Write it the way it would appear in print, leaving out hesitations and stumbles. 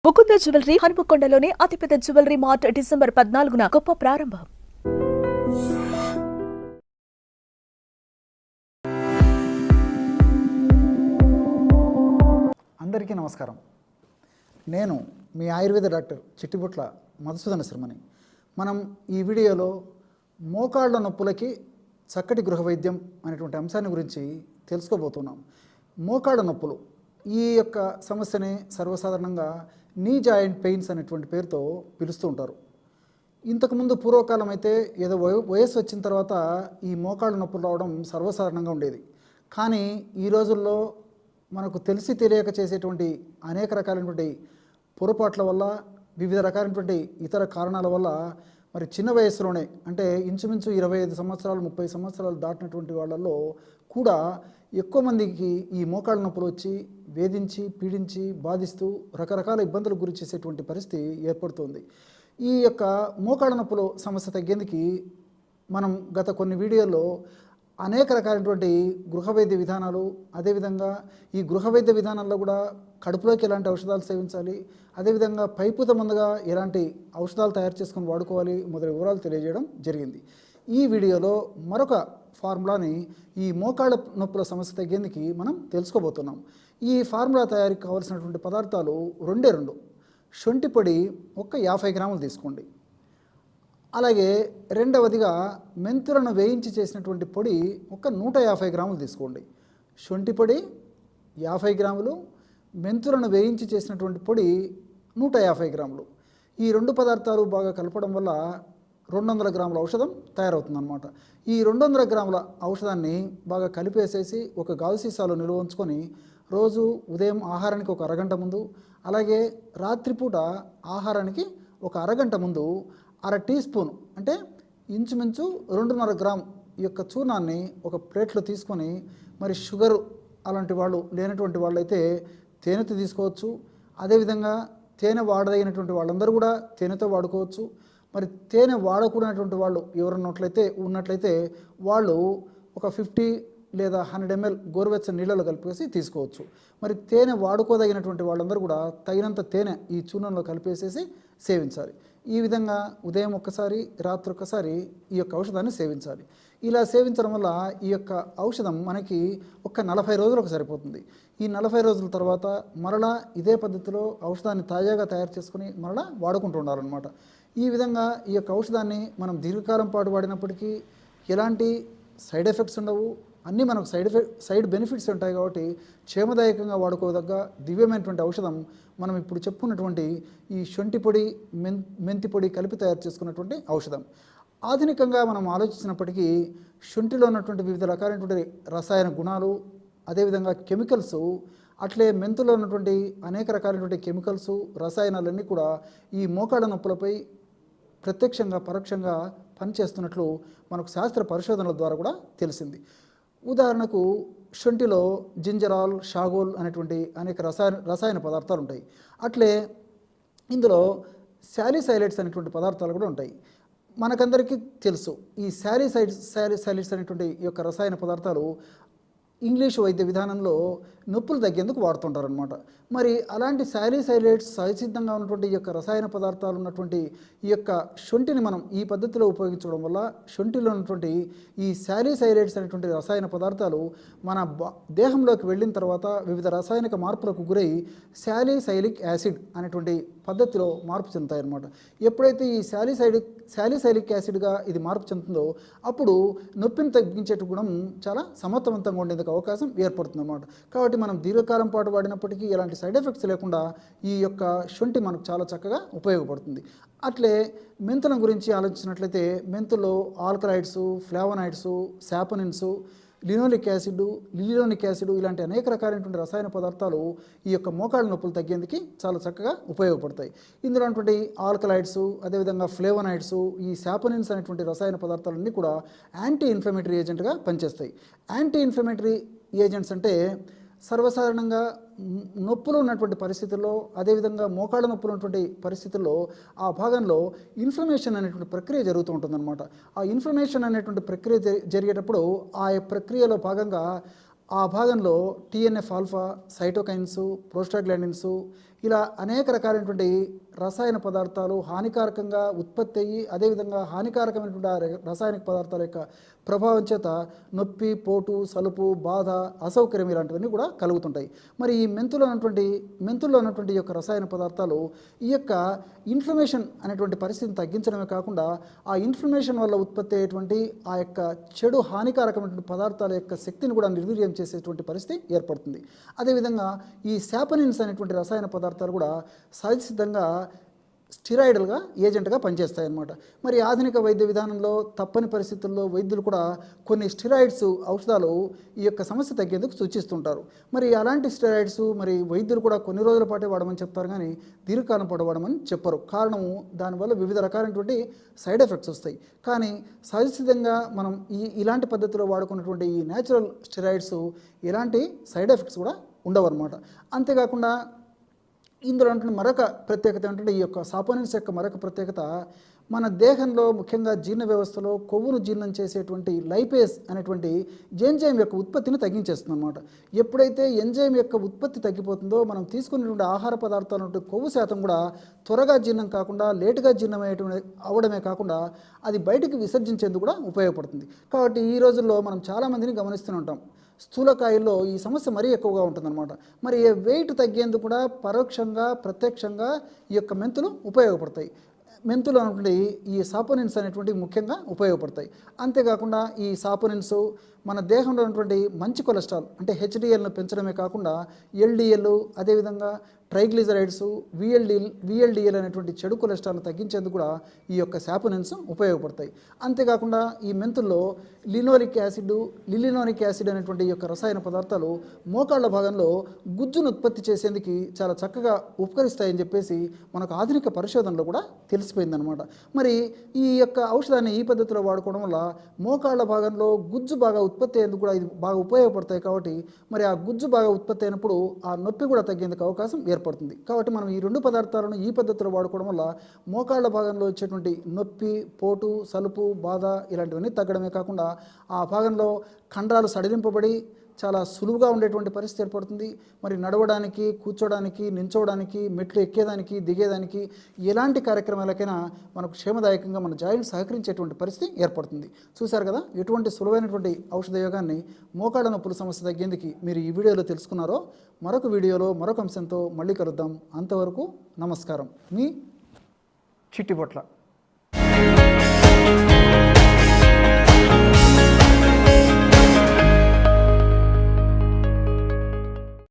Mukunda jewellery హనుమకొండలోని అతిపెద్ద jewellery mart December 14న గొప్ప ప్రారంభం. అందరికీ నమస్కారం. నేను మీ ఆయుర్వేద డాక్టర్ చిట్టిబుట్ల మధుసూదన శర్మని. మనం ఈ వీడియోలో మోకాళ్ళ నొప్పులకి చక్కటి గృహ వైద్యం అనేటువంటి అంశాన్ని గురించి తెలుసుకోబోతున్నాం. మోకాళ్ళ నొప్పులు ఈ యొక్క సమస్యని సర్వసాధారణంగా నీ జాయింట్ పెయిన్స్ అనేటువంటి పేరుతో పిలుస్తూ ఉంటారు. ఇంతకుముందు పూర్వకాలం అయితే ఏదో వయస్సు వచ్చిన తర్వాత ఈ మోకాళ్ళ నొప్పులు రావడం సర్వసాధారణంగా ఉండేది. కానీ ఈ రోజుల్లో మనకు తెలిసి తెలియక చేసేటువంటి అనేక రకాలైనటువంటి పొరపాట్ల వల్ల, వివిధ రకాలైనటువంటి ఇతర కారణాల వల్ల మరి చిన్న వయసులోనే అంటే ఇంచుమించు 25 సంవత్సరాలు 30 సంవత్సరాలు దాటినటువంటి వాళ్ళల్లో కూడా ఎక్కువ మందికి ఈ మోకాళ్ళ నొప్పులు వచ్చి వేధించి పీడించి బాధిస్తూ రకరకాల ఇబ్బందులకు గురి చేసేటువంటి పరిస్థితి ఏర్పడుతుంది. ఈ యొక్క మోకాళ్ళ నొప్పుల సమస్య తగ్గేందుకు మనం గత కొన్ని వీడియోల్లో అనేక రకాలైనటువంటి గృహ వైద్య విధానాలు, అదేవిధంగా ఈ గృహ వైద్య విధానాల్లో కూడా కడుపులోకి ఎలాంటి ఔషధాలు సేవించాలి, అదేవిధంగా పైపూత ముందుగా ఎలాంటి ఔషధాలు తయారు చేసుకొని వాడుకోవాలి మొదలైన వివరాలు తెలియజేయడం జరిగింది. ఈ వీడియోలో మరొక ఫార్ములాని ఈ మోకాళ్ళ నొప్పుల సమస్య తగ్గేందుకు మనం తెలుసుకోబోతున్నాం. ఈ ఫార్ములా తయారీకి కావాల్సినటువంటి పదార్థాలు రెండే రెండు. శొంఠి పొడి 50 గ్రాములు తీసుకోండి. అలాగే రెండవదిగా మెంతులను వేయించి చేసినటువంటి పొడి 150 గ్రాములు తీసుకోండి. శొంఠి పొడి 50 గ్రాములు, మెంతులను వేయించి చేసినటువంటి పొడి 150 గ్రాములు. ఈ రెండు పదార్థాలు బాగా కలపడం వల్ల 200 గ్రాముల ఔషధం తయారవుతుందన్నమాట. ఈ 200 గ్రాముల ఔషధాన్ని బాగా కలిపేసేసి ఒక గాజు సీసాలో నిల్వ ఉంచుకొని రోజు ఉదయం ఆహారానికి ఒక అరగంట ముందు, అలాగే రాత్రిపూట ఆహారానికి ఒక అరగంట ముందు 1/2 టీ స్పూన్ అంటే ఇంచుమించు 2.5 గ్రామ్ ఈ యొక్క చూర్ణాన్ని ఒక ప్లేట్లో తీసుకొని, మరి షుగరు అలాంటి వాళ్ళు లేనటువంటి వాళ్ళైతే తేనెతో తీసుకోవచ్చు. అదేవిధంగా తేనె వాడదగినటువంటి వాళ్ళందరూ కూడా తేనెతో వాడుకోవచ్చు. మరి తేనె వాడకూడనటువంటి వాళ్ళు ఎవరన్నా ఉన్నట్లయితే వాళ్ళు ఒక 50 లేదా 100 ml గోరువెచ్చని నీళ్ళలో కలిపేసి తీసుకోవచ్చు. మరి తేనె వాడుకోదగినటువంటి వాళ్ళందరూ కూడా తగినంత తేనె ఈ చూర్ణంలో కలిపేసేసి సేవించాలి. ఈ విధంగా ఉదయం ఒక్కసారి, రాత్రి ఒక్కసారి ఈ యొక్క ఔషధాన్ని సేవించాలి. ఇలా సేవించడం వల్ల ఈ యొక్క ఔషధం మనకి 40 రోజులకు సరిపోతుంది. ఈ 40 రోజుల తర్వాత మరలా ఇదే పద్ధతిలో ఔషధాన్ని తాజాగా తయారు చేసుకుని మరలా వాడుకుంటూ ఉండాలన్నమాట. ఈ విధంగా ఈ యొక్క ఔషధాన్ని మనం దీర్ఘకాలం పాటు వాడినప్పటికీ ఎలాంటి సైడ్ ఎఫెక్ట్స్ ఉండవు. అన్నీ మనకు సైడ్ బెనిఫిట్స్ ఉంటాయి. కాబట్టి క్షేమదాయకంగా వాడుకోదగ్గ దివ్యమైనటువంటి ఔషధం మనం ఇప్పుడు చెప్పుకున్నటువంటి ఈ శొంఠి పొడి, మెంతి పొడి కలిపి తయారు చేసుకున్నటువంటి ఔషధం. ఆధునికంగా మనం ఆలోచించినప్పటికీ శొంఠిలో ఉన్నటువంటి వివిధ రకాలైనటువంటి రసాయన గుణాలు, అదేవిధంగా కెమికల్స్, అట్లే మెంతులో ఉన్నటువంటి అనేక రకాలైనటువంటి కెమికల్స్, రసాయనాలన్నీ కూడా ఈ మోకాళ్ళ నొప్పులపై ప్రత్యక్షంగా పరోక్షంగా పనిచేస్తున్నట్లు మనకు శాస్త్ర పరిశోధనల ద్వారా కూడా తెలిసింది. ఉదాహరణకు శొంఠిలో జింజరాల్, షాగోల్ అనేటువంటి అనేక రసాయన పదార్థాలు ఉంటాయి. అట్లే ఇందులో శాలిసైలేట్స్ అనేటువంటి పదార్థాలు కూడా ఉంటాయి. మనకందరికీ తెలుసు ఈ శాలిసైలేట్స్ అనేటువంటి ఈ యొక్క రసాయన పదార్థాలు ఇంగ్లీషు వైద్య విధానంలో నొప్పులు తగ్గేందుకు వాడుతుంటారనమాట. మరి అలాంటి శాలిసైలేట్స్ సహసిద్ధంగా ఉన్నటువంటి ఈ యొక్క రసాయన పదార్థాలు ఉన్నటువంటి ఈ యొక్క శొంఠిని మనం ఈ పద్ధతిలో ఉపయోగించడం వల్ల శొంఠిలో ఉన్నటువంటి ఈ శాలిసైలేట్స్ అనేటువంటి రసాయన పదార్థాలు మన దేహంలోకి వెళ్ళిన తర్వాత వివిధ రసాయనిక మార్పులకు గురై శాలిసైలిక్ యాసిడ్ అనేటువంటి పద్ధతిలో మార్పు చెందుతాయి అన్నమాట. ఎప్పుడైతే ఈ శాలిసైలిక్ యాసిడ్గా ఇది మార్పు చెందుతుందో అప్పుడు నొప్పిని తగ్గించే గుణం చాలా సమర్థవంతంగా ఉండేందుకు అవకాశం ఏర్పడుతుంది అన్నమాట. కాబట్టి మనం దీర్ఘకాలం పాటు వాడినప్పటికీ ఎలాంటి సైడ్ ఎఫెక్ట్స్ లేకుండా ఈ యొక్క శొంఠి మనకు చాలా చక్కగా ఉపయోగపడుతుంది. అట్లే మెంతుల గురించి ఆలోచించినట్లయితే మెంతుల్లో alkaloids, flavonoids, saponins, linoleic acid ఇలాంటి అనేక రకాలైనటువంటి రసాయన పదార్థాలు ఈ యొక్క మోకాళ్ళ నొప్పులు తగ్గేందుకు చాలా చక్కగా ఉపయోగపడతాయి. ఇందులో ఉన్నటువంటి ఆల్కలాయిడ్స్, అదేవిధంగా ఫ్లేవనాయిడ్స్, ఈ శాపనిన్స్ అనేటువంటి రసాయన పదార్థాలన్నీ కూడా యాంటీ ఇన్ఫ్లమేటరీ ఏజెంట్గా పనిచేస్తాయి. యాంటీ ఇన్ఫ్లమేటరీ ఏజెంట్స్ అంటే సర్వసాధారణంగా నొప్పులు ఉన్నటువంటి పరిస్థితుల్లో, అదేవిధంగా మోకాళ్ళ నొప్పులు ఉన్నటువంటి పరిస్థితుల్లో ఆ భాగంలో ఇన్ఫ్లమేషన్ అనేటువంటి ప్రక్రియ జరుగుతూ ఉంటుందన్నమాట. ఆ ఇన్ఫ్లమేషన్ అనేటువంటి ప్రక్రియ జరిగేటప్పుడు ఆ ప్రక్రియలో భాగంగా ఆ భాగంలో TNF ఆల్ఫా, సైటోకైన్స్, ప్రోస్టాగ్లాండిన్స్ ఇలా అనేక రకాలైనటువంటి రసాయన పదార్థాలు హానికారకంగా ఉత్పత్తి అయ్యి అదేవిధంగా హానికారకమైనటువంటి రసాయనిక పదార్థాల యొక్క ప్రభావం చేత నొప్పి, పోటు, సలుపు, బాధ, అసౌకర్యం ఇలాంటివన్నీ కూడా కలుగుతుంటాయి. మరి ఈ మెంతుల్లో ఉన్నటువంటి ఈ యొక్క రసాయన పదార్థాలు ఈ యొక్క ఇన్ఫ్లమేషన్ అనేటువంటి పరిస్థితిని తగ్గించడమే కాకుండా ఆ ఇన్ఫ్లమేషన్ వల్ల ఉత్పత్తి అయ్యేటువంటి ఆ యొక్క చెడు హానికారకమైనటువంటి పదార్థాల యొక్క శక్తిని కూడా నిర్వీర్యం చేసేటువంటి పరిస్థితి ఏర్పడుతుంది. అదేవిధంగా ఈ శాపనిన్స్ అనేటువంటి రసాయన పదార్థాలు కూడా సహజసిద్ధంగా స్టిరాయిడల్గా ఏజెంట్గా పనిచేస్తాయన్నమాట. మరి ఆధునిక వైద్య విధానంలో తప్పని పరిస్థితుల్లో వైద్యులు కూడా కొన్ని స్టిరాయిడ్స్ ఔషధాలు ఈ యొక్క సమస్య తగ్గేందుకు సూచిస్తుంటారు. మరి అలాంటి స్టిరాయిడ్స్ మరి వైద్యులు కూడా కొన్ని రోజుల పాటే వాడమని చెప్తారు, కానీ దీర్ఘకాలం పాటు వాడమని చెప్పరు. కారణము దానివల్ల వివిధ రకాలైనటువంటి సైడ్ ఎఫెక్ట్స్ వస్తాయి. కానీ సహజసిద్ధంగా మనం ఇలాంటి పద్ధతిలో వాడుకున్నటువంటి ఈ న్యాచురల్ స్టిరాయిడ్స్ ఎలాంటి సైడ్ ఎఫెక్ట్స్ కూడా ఉండవన్నమాట. అంతేకాకుండా ఇందులో అంటే మరొక ప్రత్యేకత ఏంటంటే ఈ యొక్క సాపోనిన్స్ యొక్క మరొక ప్రత్యేకత మన దేహంలో ముఖ్యంగా జీర్ణ వ్యవస్థలో కొవ్వును జీర్ణం చేసేటువంటి లైపేస్ అనేటువంటి ఎంజైమ్ యొక్క ఉత్పత్తిని తగ్గించేస్తుంది అనమాట. ఎప్పుడైతే ఎంజైమ్ యొక్క ఉత్పత్తి తగ్గిపోతుందో మనం తీసుకునేటువంటి ఆహార పదార్థాల నుండి కొవ్వు శాతం కూడా త్వరగా జీర్ణం కాకుండా లేటుగా అవడమే కాకుండా అది బయటికి విసర్జించేందుకు కూడా ఉపయోగపడుతుంది. కాబట్టి ఈ రోజుల్లో మనం చాలామందిని గమనిస్తూనే ఉంటాం, స్థూలకాయల్లో ఈ సమస్య మరీ ఎక్కువగా ఉంటుందన్నమాట. మరి వెయిట్ తగ్గేందుకు కూడా పరోక్షంగా ప్రత్యక్షంగా ఈ యొక్క మెంతులు ఉపయోగపడతాయి. మెంతులు అనేటువంటి ఈ సాపోనిన్స్ అనేటువంటి ముఖ్యంగా ఉపయోగపడతాయి. అంతేకాకుండా ఈ సాపోనిన్స్ మన దేహంలో ఉన్నటువంటి మంచి కొలెస్ట్రాల్ అంటే హెచ్డిఎల్ను పెంచడమే కాకుండా ఎల్డిఎల్ అదేవిధంగా ట్రైగ్లిజరైడ్స్, విఎల్డిఎల్ అనేటువంటి చెడు కొలెస్ట్రాల్ను తగ్గించేందుకు కూడా ఈ యొక్క సాపోనిన్స్ ఉపయోగపడతాయి. అంతేకాకుండా ఈ మెంతుల్లో లినోలిక్ యాసిడ్ అనేటువంటి ఈ యొక్క రసాయన పదార్థాలు మోకాళ్ళ భాగంలో గుజ్జును ఉత్పత్తి చేసేందుకు చాలా చక్కగా ఉపకరిస్తాయని చెప్పేసి మనకు ఆధునిక పరిశోధనలో కూడా తెలిసిపోయిందనమాట. మరి ఈ యొక్క ఔషధాన్ని ఈ పద్ధతిలో వాడుకోవడం వల్ల మోకాళ్ళ భాగంలో గుజ్జు బాగా ఉత్పత్తి అయ్యేందుకు కూడా ఇది బాగా ఉపయోగపడతాయి. కాబట్టి మరి ఆ గుజ్జు బాగా ఉత్పత్తి అయినప్పుడు ఆ నొప్పి కూడా తగ్గేందుకు అవకాశం ఏర్పడుతుంది. కాబట్టి మనం ఈ రెండు పదార్థాలను ఈ పద్ధతిలో వాడుకోవడం వల్ల మోకాళ్ళ భాగంలో వచ్చేటువంటి నొప్పి, పోటు, సలుపు, బాధ ఇలాంటివన్నీ తగ్గడమే కాకుండా ఆ భాగంలో కండరాలు సడలింపబడి చాలా సులువుగా ఉండేటువంటి పరిస్థితి ఏర్పడుతుంది. మరి నడవడానికి, కూర్చోడానికి, నించోవడానికి, మెట్లు ఎక్కేదానికి, దిగేదానికి ఎలాంటి కార్యక్రమాలకైనా మనకు క్షేమదాయకంగా మన జాయింట్ సహకరించేటువంటి పరిస్థితి ఏర్పడుతుంది. చూశారు కదా ఎటువంటి సులువైనటువంటి ఔషధ యోగాన్ని మోకాళ్ళ నొప్పుల సమస్య తగ్గేందుకు మీరు ఈ వీడియోలో తెలుసుకున్నారో. మరొక వీడియోలో మరొక అంశంతో మళ్ళీ కలుద్దాం. అంతవరకు నమస్కారం. మీ చిట్టిబొట్ల.